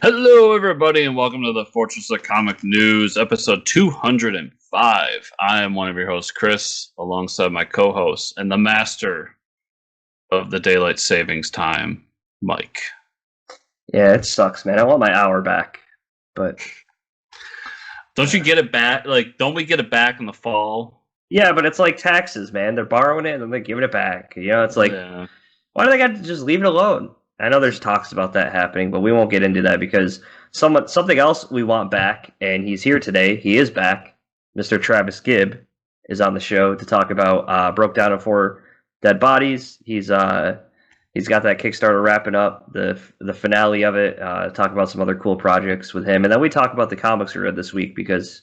Hello, everybody, and welcome to the Fortress of Comic News, episode 205. I am one of your hosts, Chris, alongside my co-host and the master of the daylight savings time, Mike. Yeah, it sucks, man. I want my hour back, but Don't you get it back? Don't we get it back in the fall? yeah, but it's like taxes, man. They're borrowing it and then they're giving it back. It's like, why do they got to just leave it alone? I know there's talks about that happening, but we won't get into that because something else we want back, and he's here today. He is back. Mr. Travis Gibb is on the show to talk about Broke Down in 4 Dead Bodies. He's got that Kickstarter wrapping up, the finale of it. Talk about some other cool projects with him, and then we talk about the comics we read this week because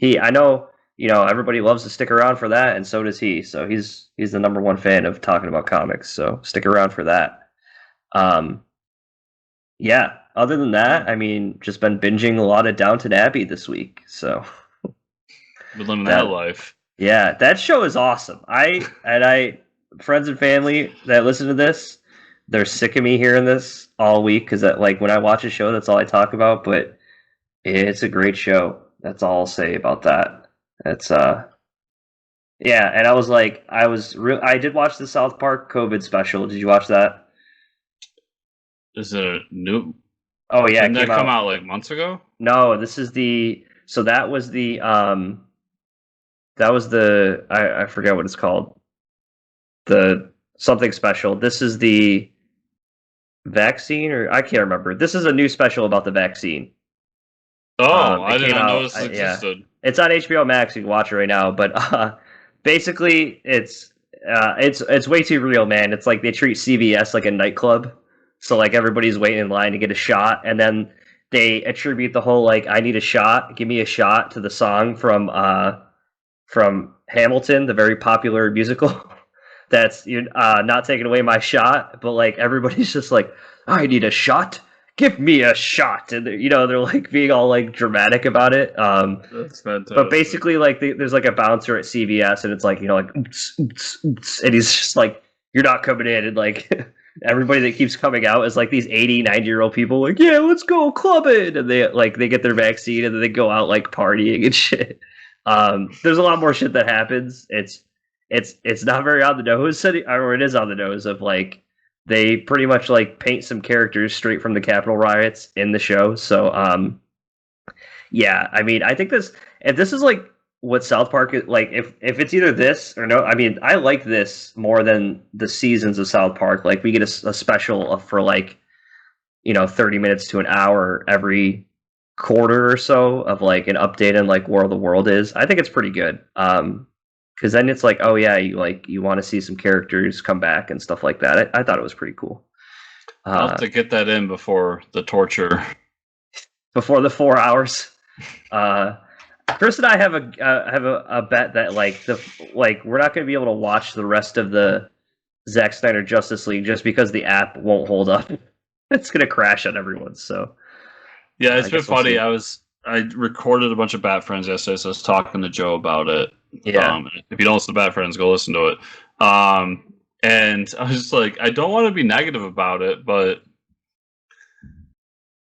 I know everybody loves to stick around for that, and so does he. So he's the number one fan of talking about comics. So stick around for that. Yeah. Other than that, I mean, just been binging a lot of Downton Abbey this week. So we're living that life. Yeah, that show is awesome. I friends and family that listen to this, they're sick of me hearing this all week because when I watch a show, that's all I talk about. But it's a great show. That's all I'll say about that. It's yeah. And I did watch the South Park COVID special. Did you watch that? Is it a new? Oh yeah, didn't that come out like months ago? No, this is the. So that was the. That was the. I forget what it's called. The something special. This is the vaccine, or I can't remember. This is a new special about the vaccine. Oh, I did not know this existed. Yeah. It's on HBO Max. You can watch it right now. But basically, it's way too real, man. It's like they treat CVS like a nightclub. So everybody's waiting in line to get a shot, and then they attribute the whole I need a shot, give me a shot to the song from Hamilton, the very popular musical. That's you're not taking away my shot, but everybody's just I need a shot, give me a shot, and they're being all dramatic about it. That's fantastic. But basically there's a bouncer at CVS, and it's oops, oops, oops, and he's just you're not coming in, and everybody that keeps coming out is these 80, 90-year-old people yeah, let's go clubbing, and they get their vaccine and then they go out partying and shit. There's a lot more shit that happens. It's not very on the nose, or it is on the nose of they pretty much paint some characters straight from the Capitol riots in the show. So yeah, I mean, I think if this is what South Park is if it's either this or no, I mean, I like this more than the seasons of South Park. We get a special for 30 minutes to an hour every quarter or so of an update on where the world is. I think it's pretty good. Because then it's oh yeah, you want to see some characters come back and stuff like that. I thought it was pretty cool. I'll have to get that in before the torture. Before the 4 hours. Chris and I have a bet that we're not going to be able to watch the rest of the Zack Snyder Justice League just because the app won't hold up. It's going to crash on everyone. So yeah, it's been funny. I recorded a bunch of Bat Friends yesterday, so I was talking to Joe about it. Yeah. If you don't listen to Bat Friends, go listen to it. And I was just I don't want to be negative about it, but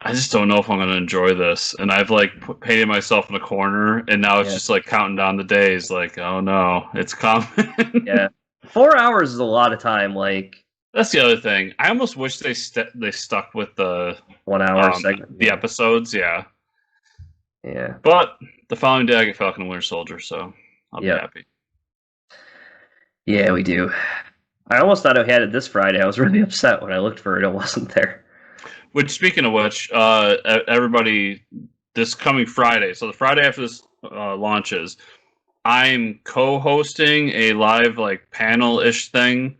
I just don't know if I'm going to enjoy this. And I've painted myself in a corner, and now it's just counting down the days. Oh no, it's coming. Yeah, 4 hours is a lot of time. That's the other thing. I almost wish they stuck with the 1 hour segment. The episodes. Yeah. Yeah. But the following day, I get Falcon and Winter Soldier, so I'll be happy. Yeah, we do. I almost thought I had it this Friday. I was really upset when I looked for it. It wasn't there. Which, speaking of which, everybody, this coming Friday, so the Friday after this launches, I'm co-hosting a live panel-ish thing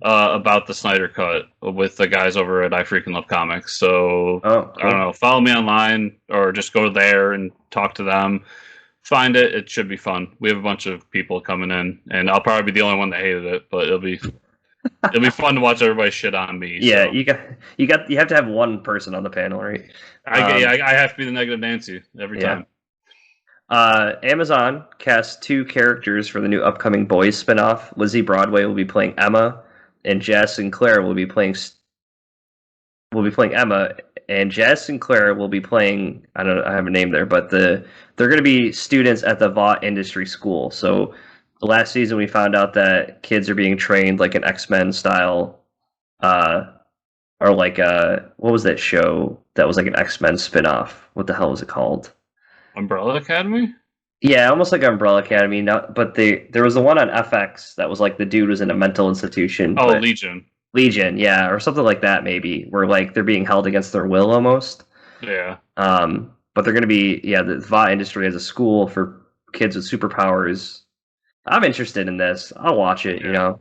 about the Snyder Cut with the guys over at I Freaking Love Comics. So, cool. I don't know, follow me online or just go there and talk to them. Find it. It should be fun. We have a bunch of people coming in, and I'll probably be the only one that hated it, but it'll be fun to watch everybody shit on me. Yeah, so. you have to have one person on the panel, right? I have to be the negative Nancy every time. Amazon cast 2 characters for the new upcoming Boys spinoff. Lizzie Broadway will be playing Emma, and Jess and Claire will be playing Emma and Jazz Sinclair will be playing. I don't know, I have a name there, but they're going to be students at the Vought Industry School. So last season we found out that kids are being trained like an X-Men style, uh, or like what was that show that was like an X-Men spin-off? What the hell was it called? Umbrella Academy? Yeah, almost like Umbrella Academy. Not, but there was the one on FX that was like the dude was in a mental institution. Oh, But Legion. Legion, yeah, or something like that maybe, where like they're being held against their will almost. Yeah. But they're going to be, yeah, the VA industry as a school for kids with superpowers. I'm interested in this. I'll watch it. You know.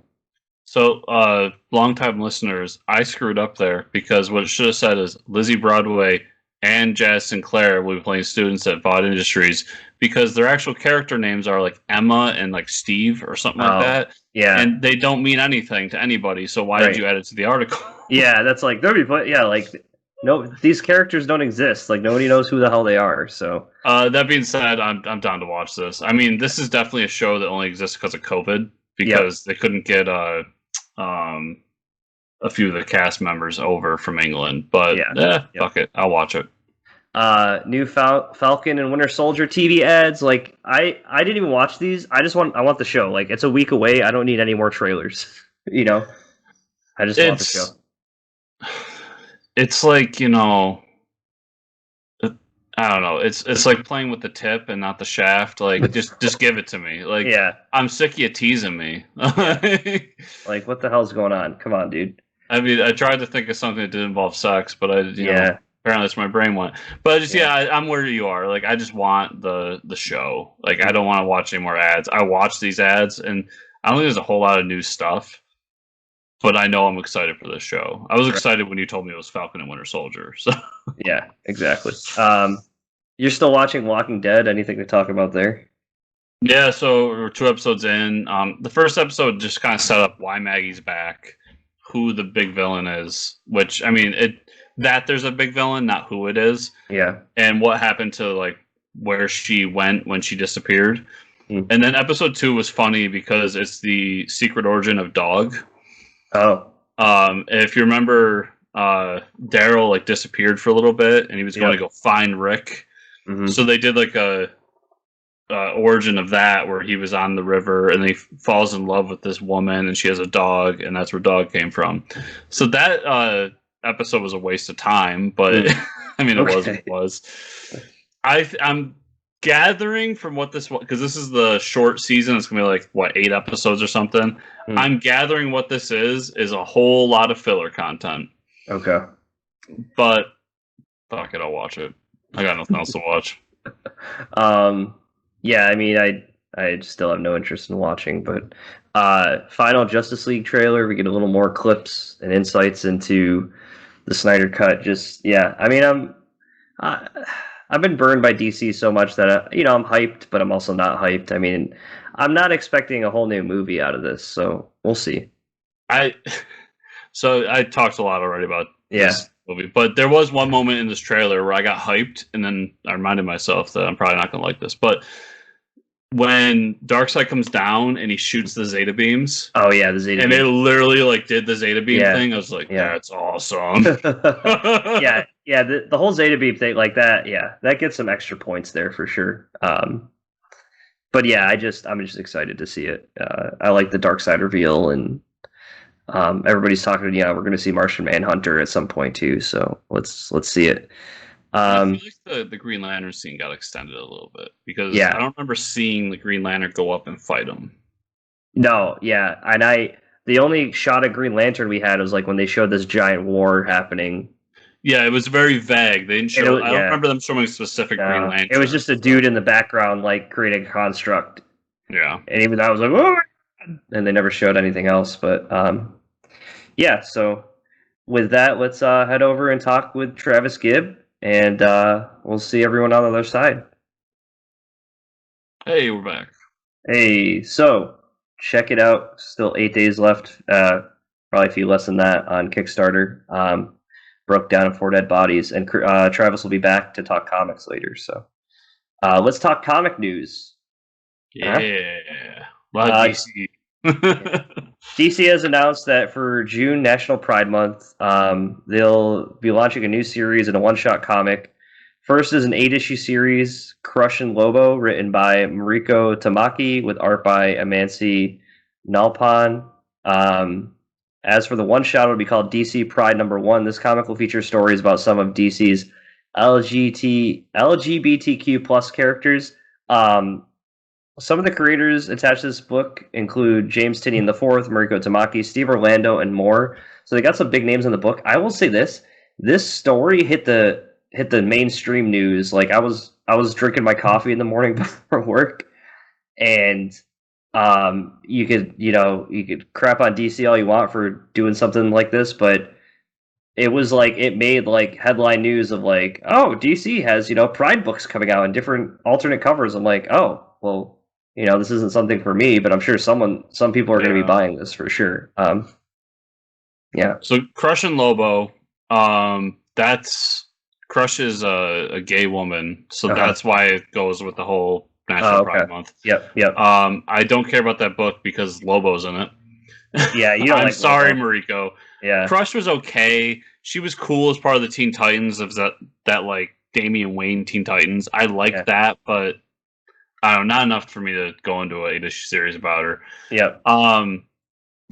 So, longtime listeners, I screwed up there because what it should have said is Lizzie Broadway and Jazz Sinclair will be playing students at Vought Industries because their actual character names are like Emma and like Steve or something like that. Yeah, and they don't mean anything to anybody. So why did you add it to the article? Yeah, that's like they'll be yeah, like no, these characters don't exist. Like nobody knows who the hell they are. So that being said, I'm down to watch this. I mean, this is definitely a show that only exists because of COVID because they couldn't get a few of the cast members over from England. But fuck it, I'll watch it. New Falcon and Winter Soldier TV ads. Like I didn't even watch these. I want the show. Like it's a week away. I don't need any more trailers. You know, I just want the show. It's like, you know, I don't know. It's like playing with the tip and not the shaft. Like just give it to me. Like I'm sick of you teasing me. Like what the hell's going on? Come on, dude. I mean, I tried to think of something that did involve sex, but you know, apparently that's where my brain went. But just I'm where you are. Like I just want the show. Like I don't want to watch any more ads. I watch these ads, and I don't think there's a whole lot of new stuff. But I know I'm excited for this show. I was excited when you told me it was Falcon and Winter Soldier. So yeah, exactly. You're still watching Walking Dead? Anything to talk about there? Yeah, so we're 2 episodes in. The first episode just kind of set up why Maggie's back, who the big villain is. Which I mean, there's a big villain, not who it is. Yeah, and what happened to like where she went when she disappeared. And then episode 2 was funny because it's the secret origin of Dog. Oh. If you remember, Daryl like disappeared for a little bit, and he was going to go find Rick. Mm-hmm. So they did like a origin of that, where he was on the river, and he falls in love with this woman, and she has a dog, and that's where Dog came from. So that episode was a waste of time, but I mean, it was what it was. I'm gathering from what this was, because this is the short season. It's gonna be like 8 episodes or something. I'm gathering what this is a whole lot of filler content. Okay, but fuck it, I'll watch it. I got nothing else to watch. Yeah, I mean, I still have no interest in watching, but final Justice League trailer, we get a little more clips and insights into the Snyder Cut. I mean, I've been burned by DC so much that I'm hyped, but I'm also not hyped. I mean, I'm not expecting a whole new movie out of this, so we'll see. So I talked a lot already about this movie, but there was one moment in this trailer where I got hyped, and then I reminded myself that I'm probably not going to like this. But when Darkseid comes down and he shoots the Zeta beams, the Zeta, and it literally like did the Zeta beam thing, I was like, that's awesome. the whole Zeta beam thing, like that, that gets some extra points there for sure. But yeah, I'm just excited to see it. I like the Darkseid reveal, and everybody's talking. We're going to see Martian Manhunter at some point too. So let's see it. I feel like the Green Lantern scene got extended a little bit because I don't remember seeing the Green Lantern go up and fight him. No, and the only shot of Green Lantern we had was like when they showed this giant war happening. Yeah, it was very vague. They didn't show. I don't remember them showing specific Green Lantern. It was just a dude in the background, like creating a construct. Yeah, and even I was like, oh, and they never showed anything else. But so with that, let's head over and talk with Travis Gibb, and we'll see everyone on the other side. Hey, we're back. Hey, so check it out. Still 8 days left. Probably a few less than that on Kickstarter. Broke down in 4 Dead Bodies, and Travis will be back to talk comics later. So let's talk comic news. Yeah, a lot of DC. DC has announced that for June National Pride Month, they'll be launching a new series and a one-shot comic. First is an 8-issue series, Crush and Lobo, written by Mariko Tamaki with art by Amansi Nalpan. As for the one-shot, it'll be called DC Pride #1. This comic will feature stories about some of DC's LGBTQ plus characters. Some of the creators attached to this book include James Tynion IV, Mariko Tamaki, Steve Orlando, and more. So they got some big names in the book. I will say this story hit the mainstream news. Like I was drinking my coffee in the morning before work, and you could crap on DC all you want for doing something like this, but it was like it made like headline news of like, oh, DC has Pride books coming out in different alternate covers. I'm like, oh, well, this isn't something for me, but I'm sure some people are going to be buying this for sure. Yeah. So Crush and Lobo, that's Crush is a gay woman, so that's why it goes with the whole National Pride Month. Yep. I don't care about that book because Lobo's in it. Yeah, you don't I'm like sorry, Lobo. Mariko. Yeah. Crush was okay. She was cool as part of the Teen Titans of that like Damian Wayne Teen Titans. I liked that, but I don't know, not enough for me to go into a 8-issue series about her. Yep.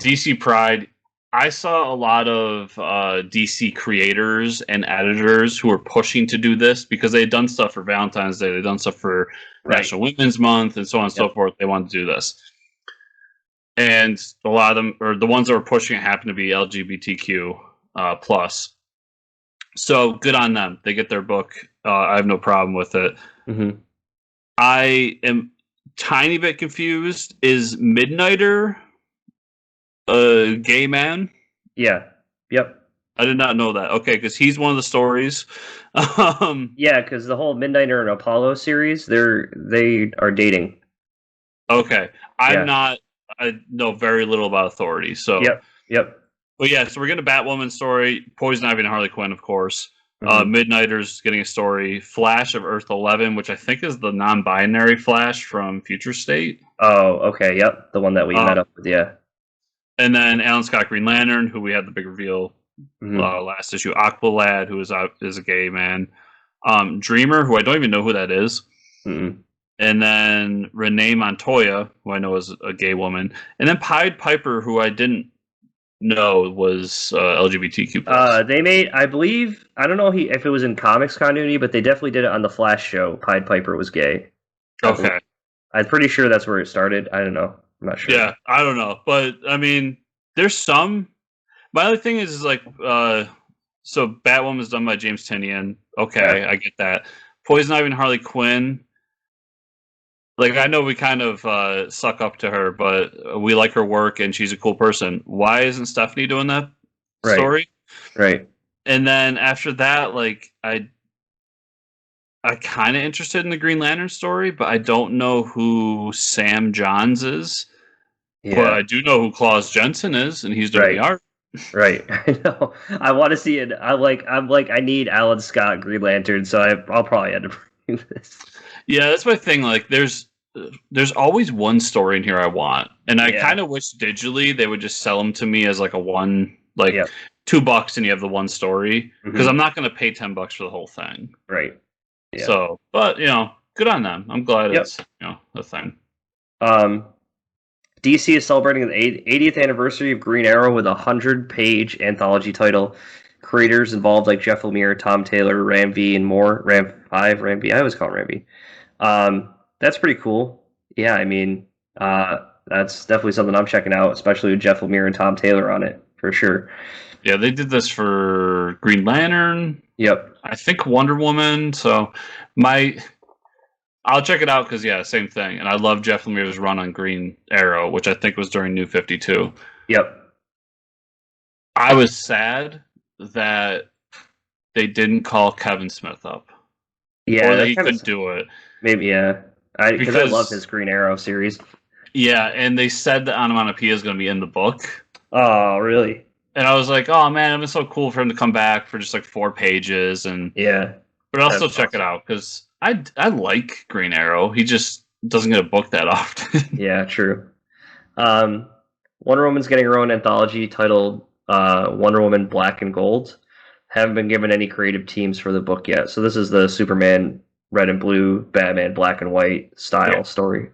DC Pride. I saw a lot of DC creators and editors who were pushing to do this because they had done stuff for Valentine's Day, they'd done stuff for National Women's Month, and so on and so forth. They wanted to do this. And a lot of them, or the ones that were pushing it, happened to be LGBTQ plus. So good on them. They get their book. I have no problem with it. Mm-hmm. I am tiny bit confused. Is Midnighter a gay man? Yeah. Yep. I did not know that. Okay, because he's one of the stories. Yeah, because the whole Midnighter and Apollo series, they are dating. Okay, I know very little about Authority. So Yep. But yeah, so we're getting a Batwoman story, Poison Ivy and Harley Quinn, of course. Mm-hmm. Midnighter's getting a story, Flash of Earth 11, which I think is the non-binary Flash from Future State. Oh, okay, yep, the one that we met up with, yeah. And then Alan Scott Green Lantern, who we had the big reveal last issue. Aqualad, who is a gay man. Dreamer, who I don't even know who that is. Mm-hmm. And then Renee Montoya, who I know is a gay woman. And then Pied Piper, who I didn't know was LGBTQ+. They made, I believe, I don't know if it was in comics continuity, but they definitely did it on the Flash show. Pied Piper was gay. Okay. I'm pretty sure that's where it started. I don't know. I'm not sure. Yeah, I don't know. But, I mean, there's some... My other thing is like, so Batwoman is done by James Tynion. Okay, I get that. Poison Ivy and Harley Quinn. Like, I know we kind of suck up to her, but we like her work and she's a cool person. Why isn't Stephanie doing that story? Right. And then after that, like, I kind of interested in the Green Lantern story, but I don't know who Sam Johns is. Yeah. But I do know who Klaus Jensen is, and he's doing the art. Right. I know. I want to see it. I need Alan Scott Green Lantern, so I'll probably end up bringing this. Yeah, that's my thing. Like, there's always one story in here I want, and I kind of wish digitally they would just sell them to me as like a one, like $2, and you have the one story, because I'm not going to pay $10 for the whole thing. Right. Yeah. So, but good on them. I'm glad it's a thing. DC is celebrating the 80th anniversary of Green Arrow with a 100-page anthology title. Creators involved like Jeff Lemire, Tom Taylor, Ram V, and more. Ram V. I always call him Ram V. That's pretty cool. Yeah, I mean, that's definitely something I'm checking out, especially with Jeff Lemire and Tom Taylor on it, for sure. Yeah, they did this for Green Lantern. Yep. I think Wonder Woman. So I'll check it out because, same thing. And I love Jeff Lemire's run on Green Arrow, which I think was during New 52. Yep. I was sad that they didn't call Kevin Smith up. Yeah. Or that he couldn't do it. Maybe, yeah. Because I love his Green Arrow series. Yeah, and they said that Onomatopoeia is going to be in the book. Oh, really? And I was like, oh, man, it was so cool for him to come back for just like 4 pages. But I'll still check it out because I like Green Arrow. He just doesn't get a book that often. Yeah, true. Wonder Woman's getting her own anthology titled Wonder Woman Black and Gold. Haven't been given any creative teams for the book yet. So this is the Superman red and blue, Batman black and white style story.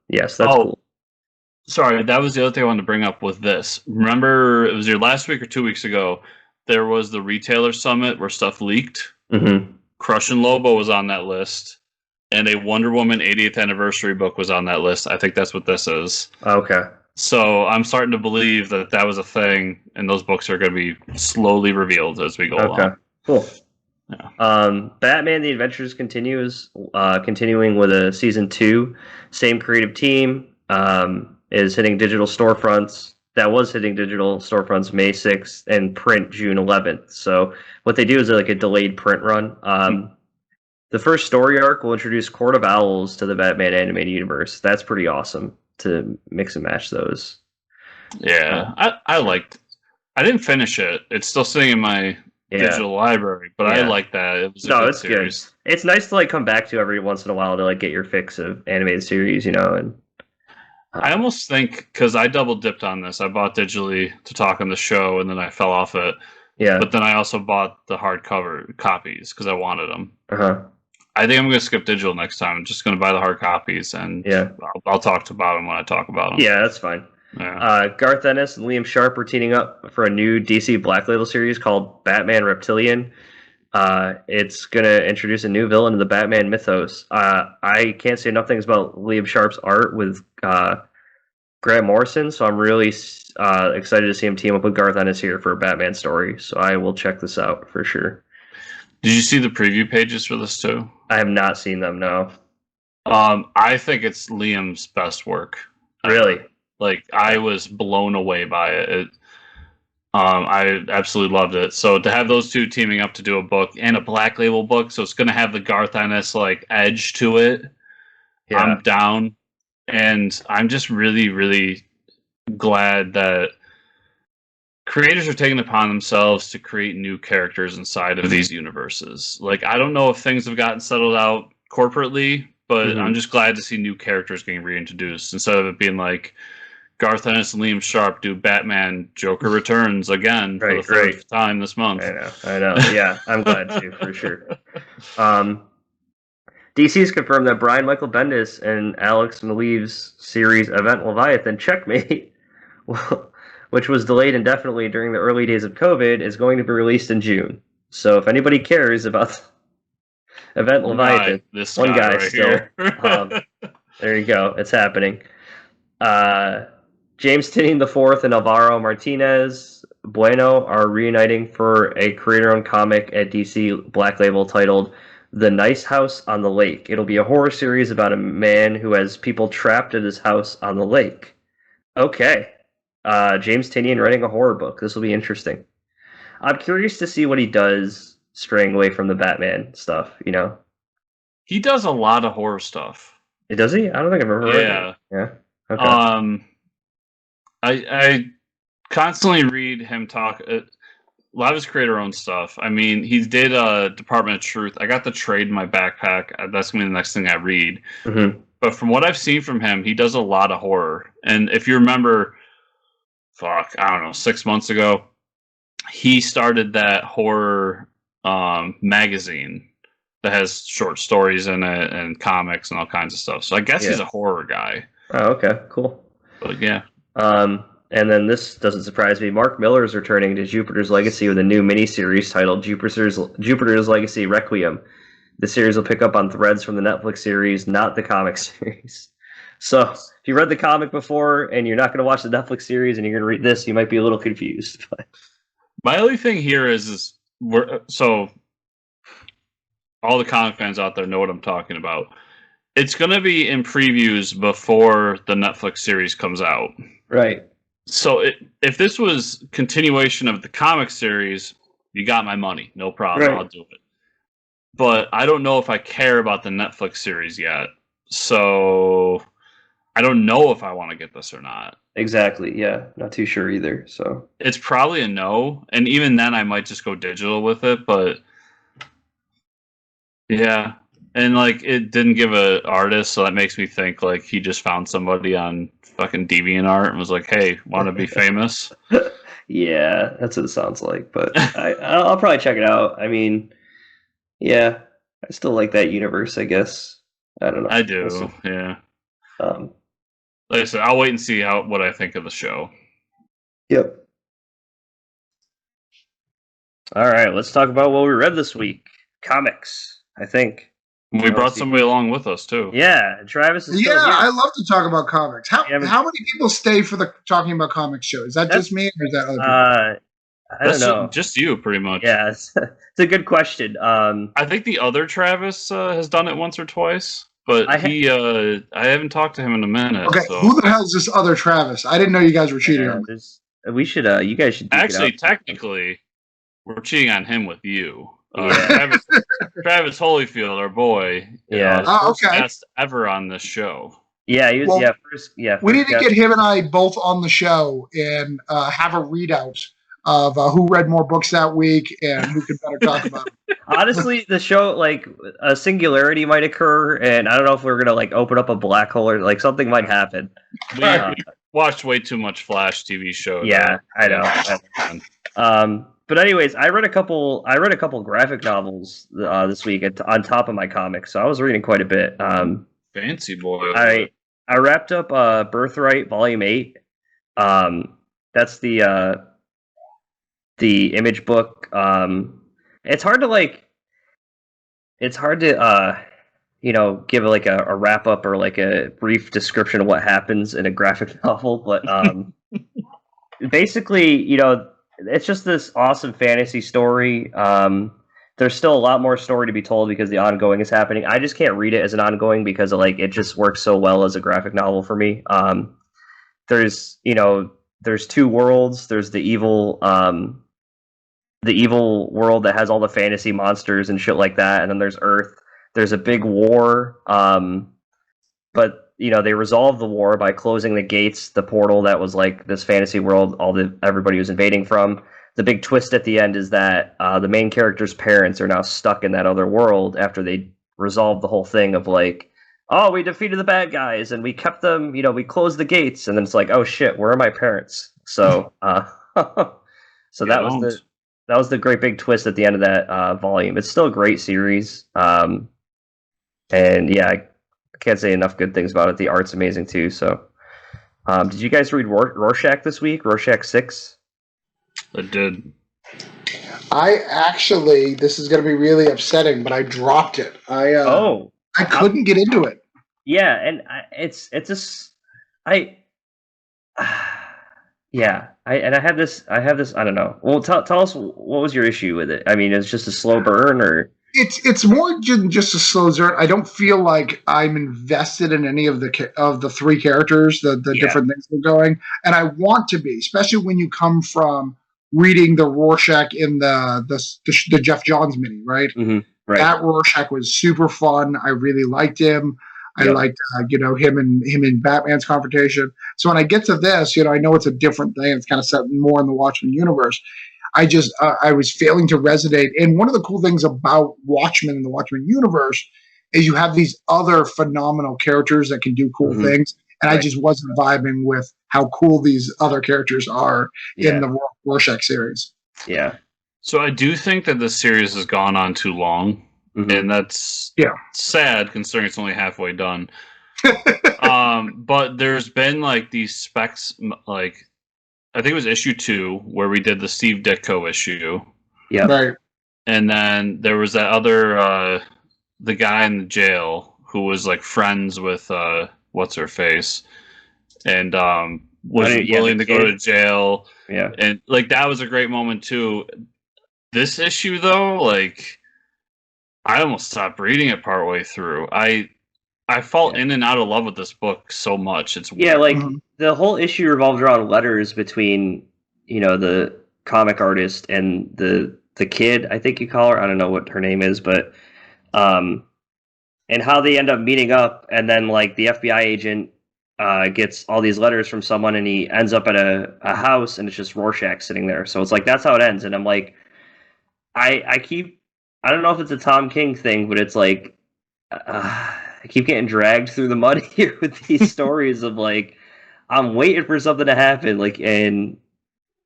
Yes, that's cool. Sorry, that was the other thing I wanted to bring up with this. Remember, it was your last week or 2 weeks ago, there was the retailer summit where stuff leaked. Mm-hmm. Crush and Lobo was on that list, and a Wonder Woman 80th anniversary book was on that list. I think that's what this is. Okay. So I'm starting to believe that that was a thing, and those books are going to be slowly revealed as we go along. Okay, cool. Yeah. Batman: The Adventures continues, continuing with a season 2. Same creative team. Is hitting digital storefronts. That was hitting digital storefronts May 6th and print June 11th. So what they do is like a delayed print run. The first story arc will introduce Court of Owls to the Batman animated universe. That's pretty awesome to mix and match those. Yeah, I liked. I didn't finish it. It's still sitting in my digital library, but I like that. It was a good series. Good. It's nice to like come back to every once in a while to like get your fix of animated series, you know. And I almost think because I double dipped on this, I bought digitally to talk on the show, and then I fell off it. Yeah, but then I also bought the hardcover copies because I wanted them. I think I'm going to skip digital next time. I'm just going to buy the hard copies, and I'll talk about them when I talk about them. Yeah, that's fine. Yeah. Garth Ennis and Liam Sharp are teaming up for a new DC Black Label series called Batman Reptilian. It's going to introduce a new villain to the Batman mythos. I can't say enough things about Liam Sharp's art with Grant Morrison, so I'm really excited to see him team up with Garth Ennis here for a Batman story. So I will check this out for sure. Did you see the preview pages for this too? I have not seen them, no. I think it's Liam's best work. Really? Like, I was blown away by it. I absolutely loved it. So to have those two teaming up to do a book and a Black Label book, so it's going to have the Garth Ennis like edge to it. Yeah. I'm down, and I'm just really, really glad that creators are taking it upon themselves to create new characters inside of these universes. Like, I don't know if things have gotten settled out corporately, but I'm just glad to see new characters getting reintroduced instead of it being like Garth Ennis and Liam Sharp do Batman Joker Returns again for the third time this month. I know. Yeah, I'm glad to, for sure. DC's confirmed that Brian Michael Bendis and Alex Maleev's series Event Leviathan Checkmate, which was delayed indefinitely during the early days of COVID, is going to be released in June. So if anybody cares about Event Leviathan, one guy right still. There you go. It's happening. James Tynion IV and Alvaro Martinez Bueno are reuniting for a creator-owned comic at DC Black Label titled The Nice House on the Lake. It'll be a horror series about a man who has people trapped at his house on the lake. Okay. James Tynion writing a horror book. This will be interesting. I'm curious to see what he does straying away from the Batman stuff, you know? He does a lot of horror stuff. Does he? I don't think I've ever heard of it. Yeah. Okay. I constantly read him talk. A lot of his creator-owned stuff. I mean, he did Department of Truth. I got the trade in my backpack. That's going to be the next thing I read. But from what I've seen from him, he does a lot of horror. And if you remember, I don't know, 6 months ago, he started that horror magazine that has short stories in it and comics and all kinds of stuff. So I guess he's a horror guy. Oh, okay, cool. But yeah. And then this doesn't surprise me. Mark Millar is returning to Jupiter's Legacy with a new miniseries titled Jupiter's Legacy Requiem. The series will pick up on threads from the Netflix series, not the comic series. So if you read the comic before and you're not going to watch the Netflix series and you're going to read this, you might be a little confused. My only thing here is so all the comic fans out there know what I'm talking about. It's going to be in previews before the Netflix series comes out. Right. So if this was continuation of the comic series, you got my money. No problem. Right. I'll do it. But I don't know if I care about the Netflix series yet. So I don't know if I want to get this or not. Exactly. Yeah. Not too sure either. So it's probably a no. And even then I might just go digital with it. But yeah. And like it didn't give an artist, so that makes me think like he just found somebody on fucking DeviantArt and was like, "Hey, want to be famous?" Yeah, that's what it sounds like. But I'll probably check it out. I mean, yeah, I still like that universe. I guess I don't know. I We'll see. do, yeah. Um, Like I said, I'll wait and see what I think of the show. Yep. All right, let's talk about what we read this week. Comics, I think. We brought somebody along with us too. Yeah, Travis is still Yeah, here. I love to talk about comics. How Yeah, but- how many people stay for the talking about comics show? Is that That's- just me or is that other people? I don't know. Just you, pretty much. Yeah, it's a good question. I think the other Travis has done it once or twice, but I haven't talked to him in a minute. Okay, so. who the hell is this other Travis? I didn't know you guys were cheating on me. We should. You guys should. Actually, technically, we're cheating on him with you. Yeah. Travis Holyfield, our boy. Yeah. First Okay. guest ever on this show. Yeah, he was. Well, First. Yeah. We need to get him and I both on the show and have a readout of who read more books that week and who could better talk about it. Honestly, the show, like, a singularity might occur, and I don't know if we're gonna like open up a black hole or like something might happen. We watched way too much Flash TV show. Yeah, I know. But anyways, I read a couple graphic novels this week on top of my comics, so I was reading quite a bit. Fancy boy. I wrapped up Birthright Volume 8. That's the Image book. It's hard to give like a wrap up or like a brief description of what happens in a graphic novel, but basically, it's just this awesome fantasy story. There's still a lot more story to be told because the ongoing is happening. I just can't read it as an ongoing because it just works so well as a graphic novel for me. There's two worlds. There's the evil world that has all the fantasy monsters and shit like that, and then there's Earth. There's a big war, but they resolved the war by closing the gates, the portal that was like this fantasy world everybody was invading from. The big twist at the end is that the main character's parents are now stuck in that other world after they resolved the whole thing of like, oh, we defeated the bad guys and we kept them, we closed the gates, and then it's like, oh shit, where are my parents? So so that was the great big twist at the end of that volume. It's still a great series. And yeah, I can't say enough good things about it. The art's amazing too. So, did you guys read Rorschach this week? Rorschach 6? I did. This is going to be really upsetting, but I dropped it. I couldn't get into it. Yeah, and it's just yeah, I have this. I don't know. Well, tell us what was your issue with it. I mean, it's just a slow burn, or it's more than just a slow burn. I don't feel like I'm invested in any of the three characters, the different things that are going, and I want to be, especially when you come from reading the Rorschach in the Jeff Johns mini, right? Mm-hmm. Right. That Rorschach was super fun. I really liked him. I liked, him and Batman's confrontation. So when I get to this, I know it's a different thing. It's kind of set more in the Watchmen universe. I was failing to resonate. And one of the cool things about Watchmen and the Watchmen universe is you have these other phenomenal characters that can do cool things. And I just wasn't vibing with how cool these other characters are in the Rorschach series. Yeah. So I do think that this series has gone on too long. Mm-hmm. And that's sad considering it's only halfway done. But there's been like these specs, like I think it was issue 2 where we did the Steve Ditko issue. Yeah. Right. And then there was that other the guy in the jail who was like friends with what's her face and was willing to go to jail. Yeah. And like that was a great moment too. This issue though, like I almost stopped reading it partway through. I fall in and out of love with this book so much. It's weird. Yeah, like the whole issue revolved around letters between the comic artist and the kid, I think you call her. I don't know what her name is, but and how they end up meeting up, and then like the FBI agent gets all these letters from someone, and he ends up at a house, and it's just Rorschach sitting there. So it's like that's how it ends, and I'm like, I don't know if it's a Tom King thing, but it's like I keep getting dragged through the mud here with these stories of like, I'm waiting for something to happen, like, and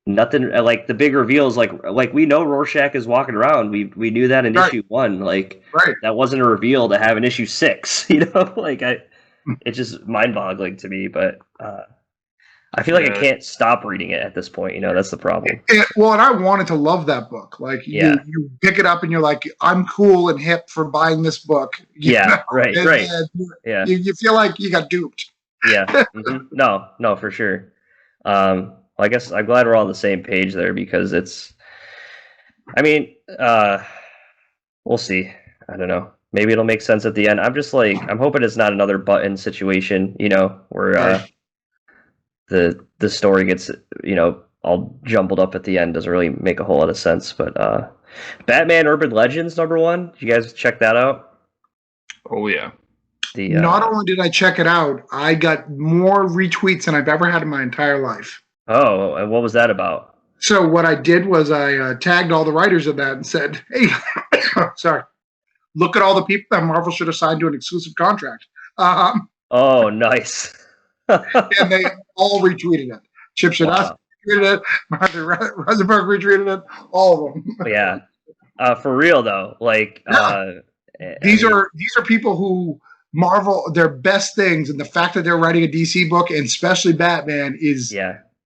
nothing. Like the big reveals, like we know Rorschach is walking around. We knew that in Right. issue 1. Like Right. that wasn't a reveal to have in issue 6. You know, like it's just mind-boggling to me. But I feel like I can't stop reading it at this point. You know, that's the problem. Well, and I wanted to love that book. Like you pick it up and you're like, I'm cool and hip for buying this book. Right. Yeah. You feel like you got duped. Yeah. Mm-hmm. No, for sure. Well, I guess I'm glad we're all on the same page there because it's. I mean, we'll see. I don't know. Maybe it'll make sense at the end. I'm just like, I'm hoping it's not another button situation, you know, where the story gets, you know, all jumbled up at the end. Doesn't really make a whole lot of sense. But Batman Urban Legends #1. Did you guys check that out? Oh yeah. Not only did I check it out, I got more retweets than I've ever had in my entire life. Oh, and what was that about? So what I did was I tagged all the writers of that and said, "Hey, sorry, look at all the people that Marvel should have signed to an exclusive contract." Oh, nice. And they all retweeted it. Chip Zdarsky retweeted it. Martha Rosenberg retweeted it. All of them. Yeah. For real though, like these are people who Marvel, their best things, and the fact that they're writing a DC book, and especially Batman, is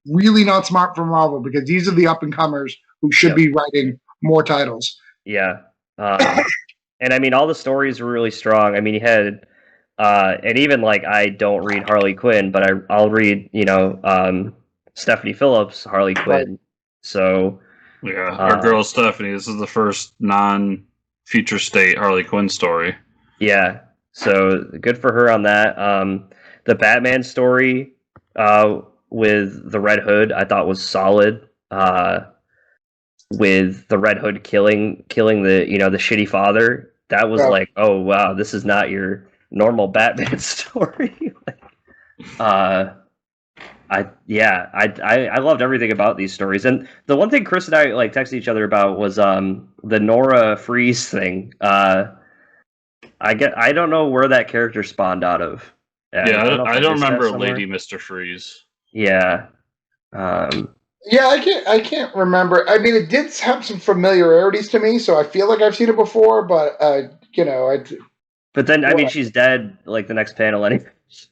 really not smart for Marvel because these are the up and comers who should be writing more titles. Yeah. And I mean, all the stories were really strong. I mean, you had, and even like I don't read Harley Quinn, but I'll read, you know, Stephanie Phillips Harley Quinn. Right. So yeah, our girl Stephanie. This is the first non-future state Harley Quinn story. Yeah. So good for her on that. The Batman story with the Red Hood, I thought was solid. With the Red Hood killing the, you know, the shitty father, that was like, oh wow, this is not your normal Batman story. I loved everything about these stories. And the one thing Chris and I like texted each other about was the Nora Freeze thing. I don't know where that character spawned out of. I don't remember Lady Mr. Freeze. Yeah. I can't remember. I mean, it did have some familiarities to me, so I feel like I've seen it before. But you know, But then, I mean, she's dead. Like the next panel, anyway.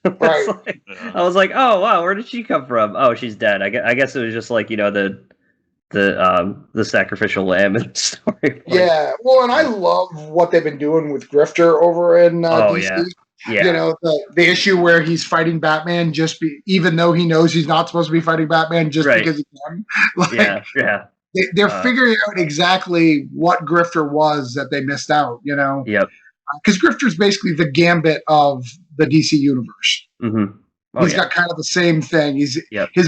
Right. Like, I was like, oh wow, where did she come from? Oh, she's dead. I guess it was just like, you know, the sacrificial lamb in the story. Yeah. Well, and I love what they've been doing with Grifter over in DC. Yeah. You know, the issue where he's fighting Batman even though he knows he's not supposed to be fighting Batman just because he can. Like, they're figuring out exactly what Grifter was that they missed out, you know? Yep. Because Grifter's basically the Gambit of the DC universe. Mm-hmm. He's got kind of the same thing. His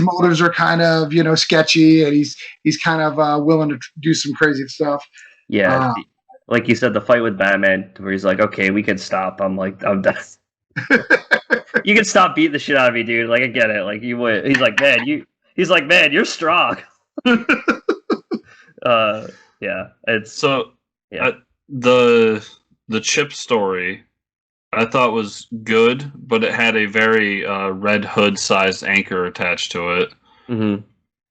motives are kind of, you know, sketcy, and he's kind of willing to do some crazy stuff. Yeah. Like you said, the fight with Batman, where he's like, "Okay, we can stop." I'm like, "I'm done." You can stop beating the shit out of me, dude. Like, I get it. Like, you would. He's like, "Man, you're strong." Yeah. It's so. Yeah. The Chip story, I thought was good, but it had a very Red Hood-sized anchor attached to it. Mm-hmm.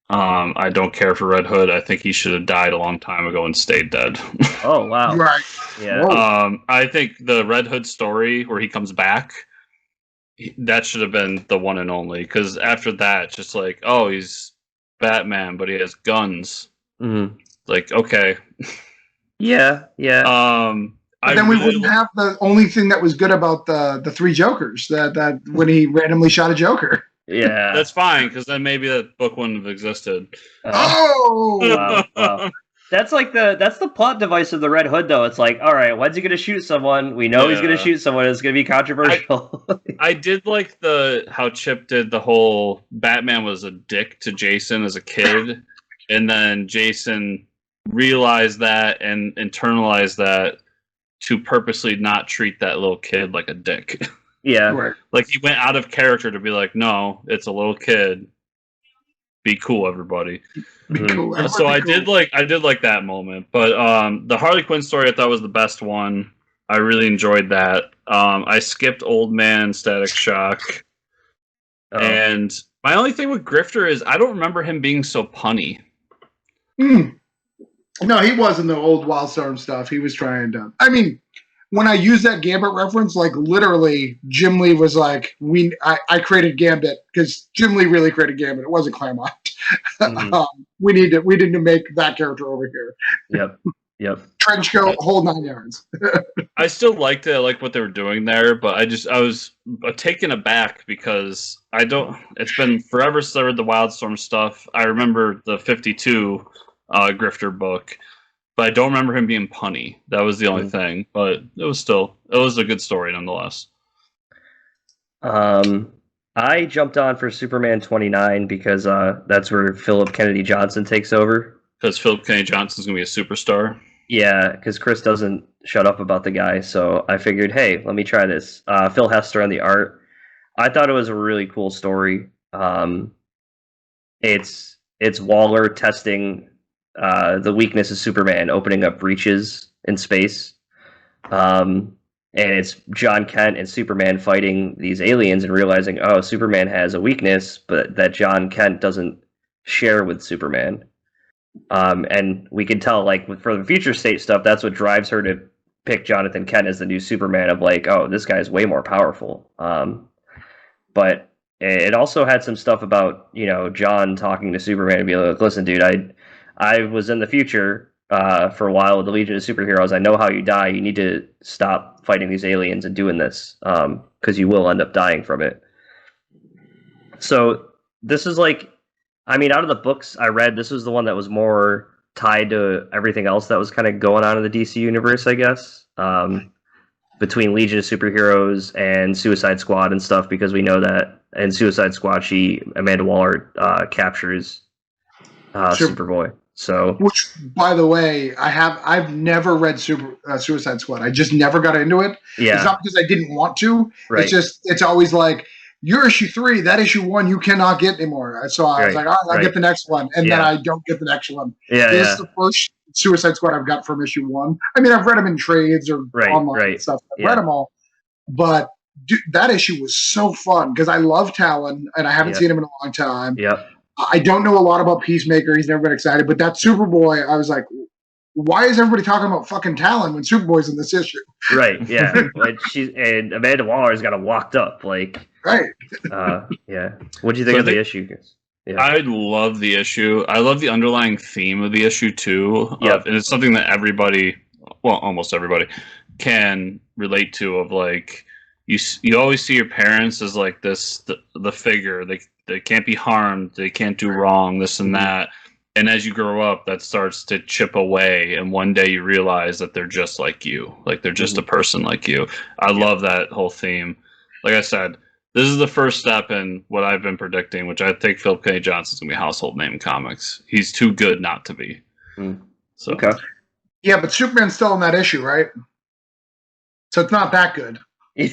I don't care for Red Hood. I think he should have died a long time ago and stayed dead. Oh, wow. Right. Yeah. I think the Red Hood story where he comes back, that should have been the one and only. Because after that, just like, oh, he's Batman, but he has guns. Mm-hmm. Like, okay. Yeah. But then we wouldn't have the only thing that was good about the three Jokers, that when he randomly shot a Joker. Yeah. That's fine, because then maybe that book wouldn't have existed. Wow. That's the plot device of the Red Hood, though. It's like, all right, when's he going to shoot someone? We know he's going to shoot someone. It's going to be controversial. I did like how Chip did the whole Batman was a dick to Jason as a kid, and then Jason realized that and internalized that to purposely not treat that little kid like a dick. Yeah. Right. Like, he went out of character to be like, no, it's a little kid. Be cool, everybody. Be cool. So I did like that moment. But the Harley Quinn story I thought was the best one. I really enjoyed that. I skipped Old Man Static Shock. And My only thing with Grifter is I don't remember him being so punny. No, he was in the old Wildstorm stuff. He was trying to. I mean, when I use that Gambit reference, like literally, Jim Lee was like, I created Gambit because Jim Lee really created Gambit. It wasn't Claremont. We need to make that character over here. Yep. Trench coat, whole 9 yards. I still liked it. I like what they were doing there, but I was taken aback because it's been forever since I read the Wildstorm stuff. I remember the 52 Grifter book, but I don't remember him being punny. That was the only thing, but it was a good story nonetheless. I jumped on for Superman 29 because that's where Philip Kennedy Johnson takes over. Because Philip Kennedy Johnson's going to be a superstar. Yeah, because Chris doesn't shut up about the guy, so I figured, hey, let me try this. Phil Hester on the art. I thought it was a really cool story. It's Waller testing the weakness of Superman, opening up breaches in space. And it's John Kent and Superman fighting these aliens and realizing, oh, Superman has a weakness, but that John Kent doesn't share with Superman. And we can tell, like, for the future state stuff, that's what drives her to pick Jonathan Kent as the new Superman, of like, oh, this guy's way more powerful. But it also had some stuff about, John talking to Superman and be like, listen, dude, I was in the future for a while with the Legion of Superheroes. I know how you die. You need to stop fighting these aliens and doing this, because you will end up dying from it. So this is like, out of the books I read, this was the one that was more tied to everything else that was kind of going on in the DC universe, I guess. Between Legion of Superheroes and Suicide Squad and stuff, because we know that in Suicide Squad, Amanda Waller captures Superboy. So, which, by the way, I've never read Suicide Squad. I just never got into it. Yeah. It's not because I didn't want to. Right. It's always like, you're issue 3, that issue 1 you cannot get anymore. So I was like, all right, I'll get the next one. And then I don't get the next one. This is the first Suicide Squad I've got from issue 1. I've read them in trades or online and stuff. I've read them all. But dude, that issue was so fun because I love Talon and I haven't seen him in a long time. Yep. I don't know a lot about Peacemaker. He's never been excited. But that Superboy, I was like, why is everybody talking about fucking Talon when Superboy's in this issue? Right, yeah. And Amanda Waller's got him locked up. Like, right. Yeah. What do you think of the issue? Yeah. I love the issue. I love the underlying theme of the issue, too. Yep. And it's something that almost everybody, can relate to, of like, you always see your parents as like this, the figure. They can't be harmed. They can't do wrong, this and that. And as you grow up, that starts to chip away. And one day you realize that they're just like you. Like they're just a person like you. I love that whole theme. Like I said, this is the first step in what I've been predicting, which I think Philip K. Johnson's going to be a household name in comics. He's too good not to be. So. Okay. Yeah, but Superman's still in that issue, right? So it's not that good. Yeah,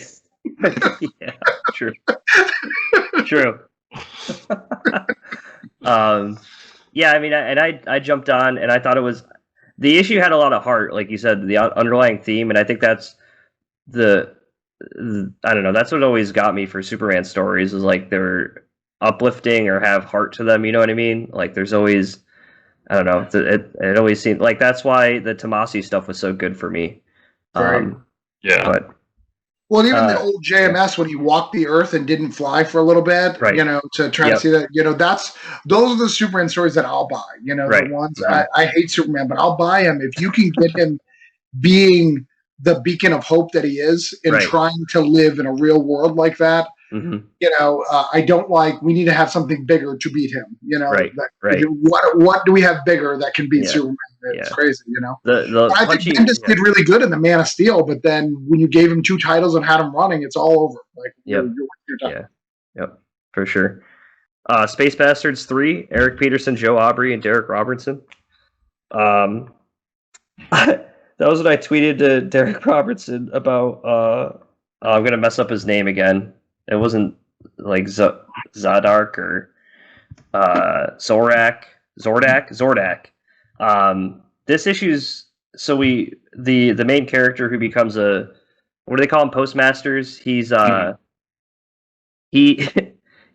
true. True. Yeah, I jumped on and I thought the issue had a lot of heart, like you said, the underlying theme, and I think that's I don't know, that's what always got me for Superman stories, is like they're uplifting or have heart to them, you know what I mean? Like there's always, I don't know, it always seemed like that's why the Tomasi stuff was so good for me. Right. Yeah. But well, even the old JMS when he walked the earth and didn't fly for a little bit, right. To try to see that, those are the Superman stories that I'll buy. Right. The ones I hate Superman, but I'll buy him if you can get him being the beacon of hope that he is in trying to live in a real world like that. Mm-hmm. I don't we need to have something bigger to beat him. Right. What do we have bigger that can beat Superman? It's crazy, I think Bendis did really good in the Man of Steel, but then when you gave him 2 titles and had him running, it's all over. Like, you're wasting your time. Yep, for sure. Space Bastards 3, Eric Peterson, Joe Aubrey, and Derek Robertson. That was what I tweeted to Derek Robertson about. I'm going to mess up his name again. It wasn't like Zadark or Zordak. This issue's the main character who becomes what do they call him? Postmasters. He's he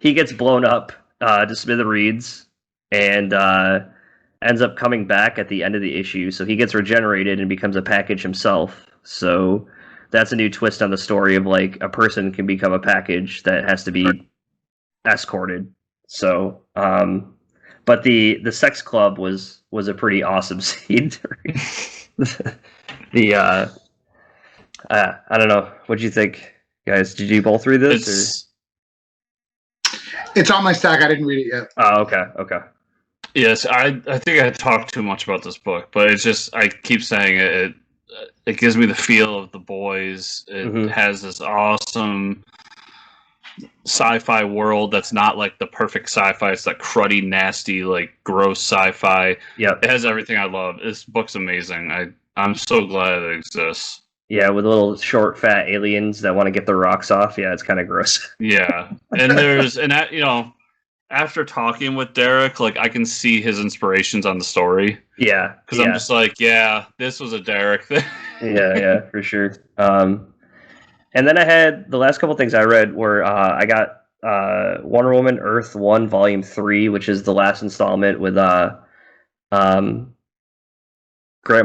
gets blown up to smithereens and ends up coming back at the end of the issue. So he gets regenerated and becomes a package himself. So that's a new twist on the story of like a person can become a package that has to be escorted. So, but the sex club was a pretty awesome scene. I don't know. What'd you think, guys? Did you both read this? It's on my stack. I didn't read it yet. Oh, okay. Yes, I think I talked too much about this book, but it's just I keep saying it gives me the feel of The Boys. It has this awesome sci-fi world that's not like the perfect sci-fi. It's that cruddy, nasty, like gross sci-fi. Yeah, it has everything I love. This book's amazing. I'm so glad it exists. Yeah, with little short, fat aliens that want to get their rocks off. Yeah, it's kind of gross. Yeah, and that, you know, after talking with Derek, like I can see his inspirations on the story. Yeah, because I'm just like, yeah, this was a Derek thing. yeah, for sure. And then I had the last couple things I read were I got Wonder Woman Earth 1 Volume 3, which is the last installment with Grant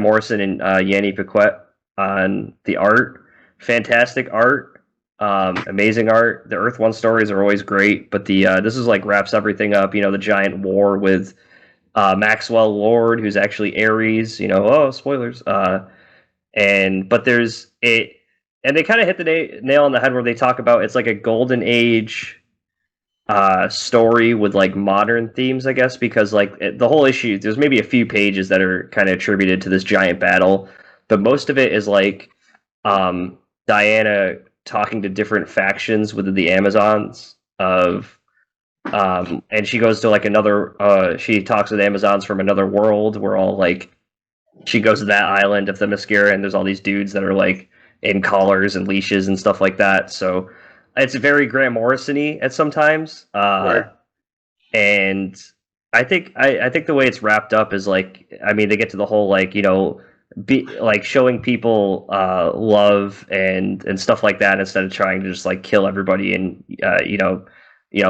Morrison and Yanni Paquette on the art. Fantastic art, amazing art. The Earth 1 stories are always great, but this is like wraps everything up. You know, the giant war with Maxwell Lord, who's actually Ares. You know, oh, spoilers. But there's it. And they kind of hit the nail on the head where they talk about it's like a golden age story with like modern themes, I guess, because like the whole issue, there's maybe a few pages that are kind of attributed to this giant battle, but most of it is like Diana talking to different factions within the Amazons of, and she goes to like another, she talks with Amazons from another world where all like, she goes to that island of the Themyscira and there's all these dudes that are like, in collars and leashes and stuff like that. So it's very Grant Morrison-y at sometimes. Right. And I think the way it's wrapped up is like, I mean, they get to the whole like, you know, be like showing people love and stuff like that instead of trying to just like kill everybody and you know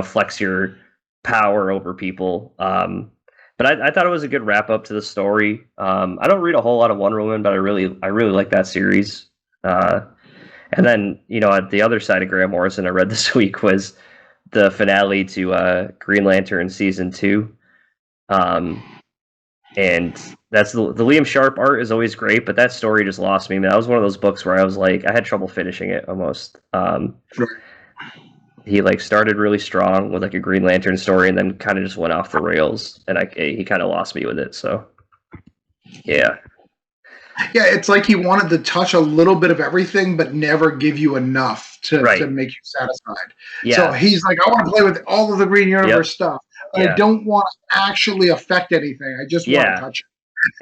flex your power over people. But I thought it was a good wrap up to the story. I don't read a whole lot of Wonder Woman, but I really like that series. And then, you know, at the other side of Grant Morrison, I read this week was the finale to Green Lantern Season 2. And that's the Liam Sharp art is always great, but that story just lost me. Man, that was one of those books where I was like, I had trouble finishing it almost. He like started really strong with like a Green Lantern story and then kind of just went off the rails, and he kind of lost me with it. So, yeah. Yeah, it's like he wanted to touch a little bit of everything, but never give you enough to make you satisfied. Yeah. So he's like, I want to play with all of the Green Universe stuff, but I don't want to actually affect anything. I just want to touch it.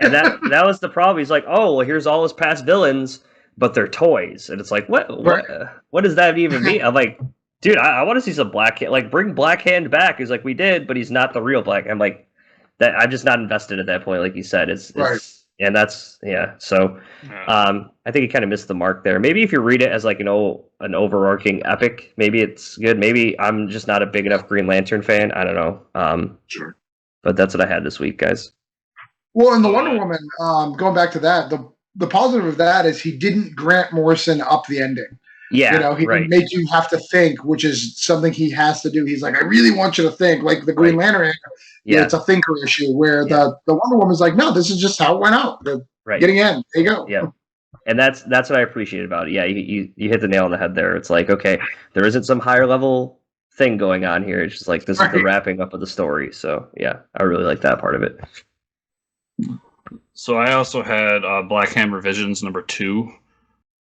And that was the problem. He's like, oh, well, here's all his past villains, but they're toys. And it's like, what does that even mean? I'm like, dude, I want to see some Black Hand. Like, bring Black Hand back. He's like, we did, but he's not the real Black. I'm like, that. I'm just not invested at that point. Like you said, it's and that's So, I think he kind of missed the mark there. Maybe if you read it as like an overarching epic, maybe it's good. Maybe I'm just not a big enough Green Lantern fan. I don't know. Sure. But that's what I had this week, guys. Well, in the Wonder Woman, going back to that, the positive of that is he didn't Grant Morrison up the ending. Yeah, you know, he didn't make you have to think, which is something he has to do. He's like, I really want you to think, like the Green Lantern. Yeah, it's a thinker issue where the Wonder Woman's like, no, this is just how it went out. Getting in, there you go. Yeah, and that's what I appreciate about it. Yeah, you hit the nail on the head there. It's like, okay, there isn't some higher level thing going on here. It's just like this is the wrapping up of the story. So yeah, I really like that part of it. So I also had Black Hammer Visions #2.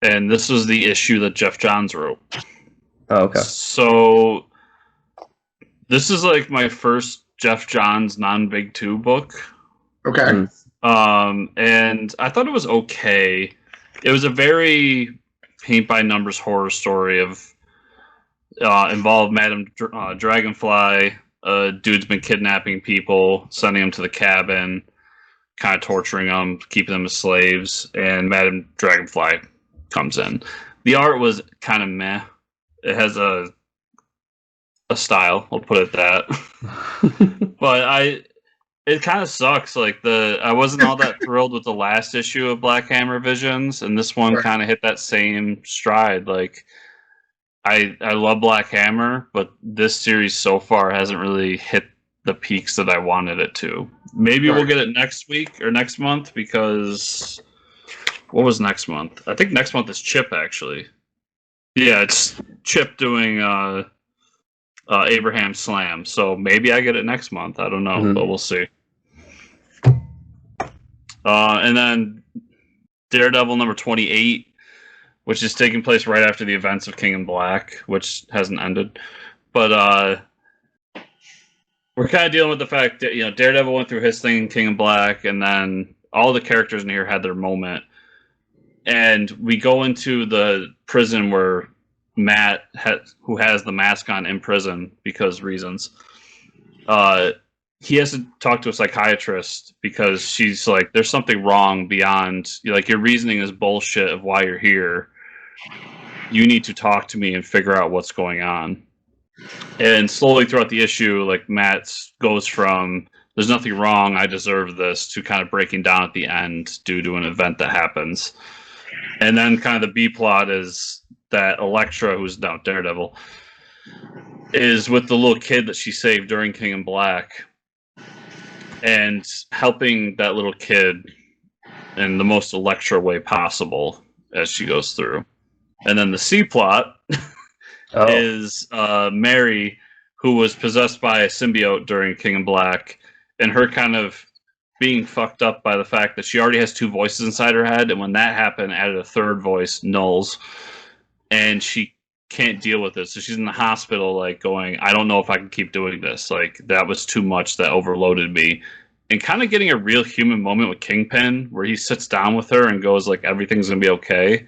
And this was the issue that Jeff Johns wrote. Oh, okay. So this is like my first Jeff Johns non-Big 2 book. Okay. And I thought it was okay. It was a very paint-by-numbers horror story of involved Madame Dragonfly. Dude's been kidnapping people, sending them to the cabin, kind of torturing them, keeping them as slaves, and Madame Dragonfly comes in. The art was kind of meh. It has a a style. I'll put it that. But it kind of sucks. Like I wasn't all that thrilled with the last issue of Black Hammer Visions, and this one kind of hit that same stride. Like I love Black Hammer, but this series so far hasn't really hit the peaks that I wanted it to. Maybe we'll get it next week or next month, because what was next month? I think next month is Chip, actually. Yeah, it's Chip doing Abraham Slam. So maybe I get it next month. I don't know, but we'll see. And then Daredevil number 28, which is taking place right after the events of King in Black, which hasn't ended. But we're kind of dealing with the fact that, Daredevil went through his thing in King in Black, and then all the characters in here had their moment. And we go into the prison where Matt, who has the mask on in prison because reasons, he has to talk to a psychiatrist because she's like, there's something wrong beyond, like, your reasoning is bullshit of why you're here. You need to talk to me and figure out what's going on. And slowly throughout the issue, like, Matt goes from, there's nothing wrong, I deserve this, to kind of breaking down at the end due to an event that happens. And then kind of the B plot is that Elektra, who's now Daredevil, is with the little kid that she saved during King in Black and helping that little kid in the most Elektra way possible as she goes through. And then the C plot is Mary, who was possessed by a symbiote during King in Black, and her kind of being fucked up by the fact that she already has two voices inside her head, and when that happened, added a third voice, Nulls, and she can't deal with it. So she's in the hospital, like, going, I don't know if I can keep doing this. Like, that was too much. That overloaded me. And kind of getting a real human moment with Kingpin, where he sits down with her and goes, like, everything's going to be okay,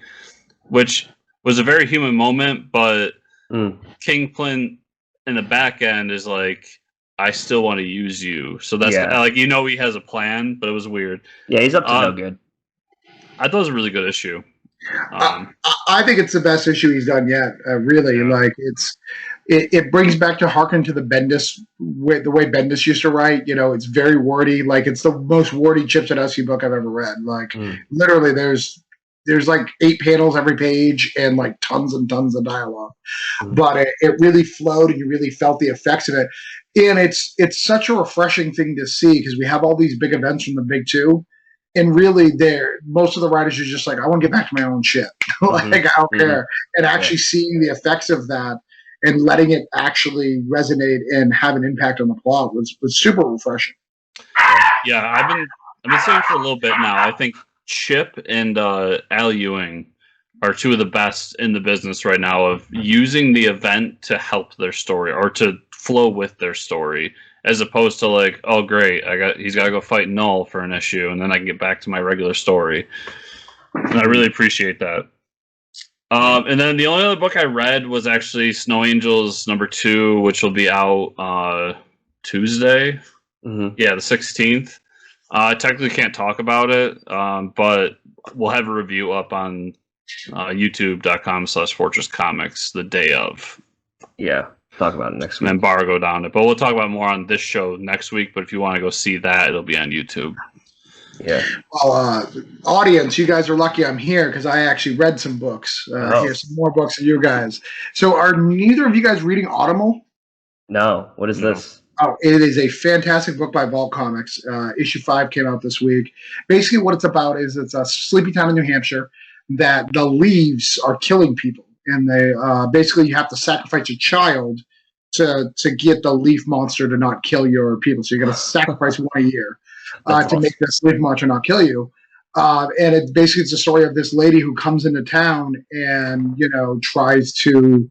which was a very human moment, but Kingpin in the back end is like, I still want to use you. So that's like, he has a plan, but it was weird. Yeah, he's up to no good. I thought it was a really good issue. I think it's the best issue he's done yet. Really, like it brings back to harken to the Bendis the way Bendis used to write. It's very wordy. Like, it's the most wordy Chips and Essie book I've ever read. Like, literally, there's like 8 panels every page and like tons and tons of dialogue. But it really flowed, and you really felt the effects of it. And it's such a refreshing thing to see, because we have all these big events from the big two. And really, most of the writers are just like, I want to get back to my own shit. Like, I don't care. And actually seeing the effects of that and letting it actually resonate and have an impact on the plot was super refreshing. Yeah, I've been saying for a little bit now. I think Chip and Al Ewing are two of the best in the business right now of using the event to help their story or to flow with their story, as opposed to like, oh great, he's got to go fight Null for an issue, and then I can get back to my regular story. And I really appreciate that. And then the only other book I read was actually Snow Angels number 2, which will be out Tuesday. Yeah, the 16th. I technically can't talk about it, but we'll have a review up on youtube.com/Fortress Comics the day of. Yeah, talk about it next week. And embargoed on it. But we'll talk about more on this show next week. But if you want to go see that, it'll be on YouTube. Yeah. Well, audience, you guys are lucky I'm here, because I actually read some books. Here's some more books of you guys. So are neither of you guys reading Autumnal? No. What is this? Oh, it is a fantastic book by Vault Comics. Issue 5 came out this week. Basically what it's about is it's a sleepy town in New Hampshire that the leaves are killing people. And they basically you have to sacrifice a child to get the leaf monster to not kill your people. So you're going to sacrifice one a year to make this leaf monster not kill you. And it's a story of this lady who comes into town and, tries to,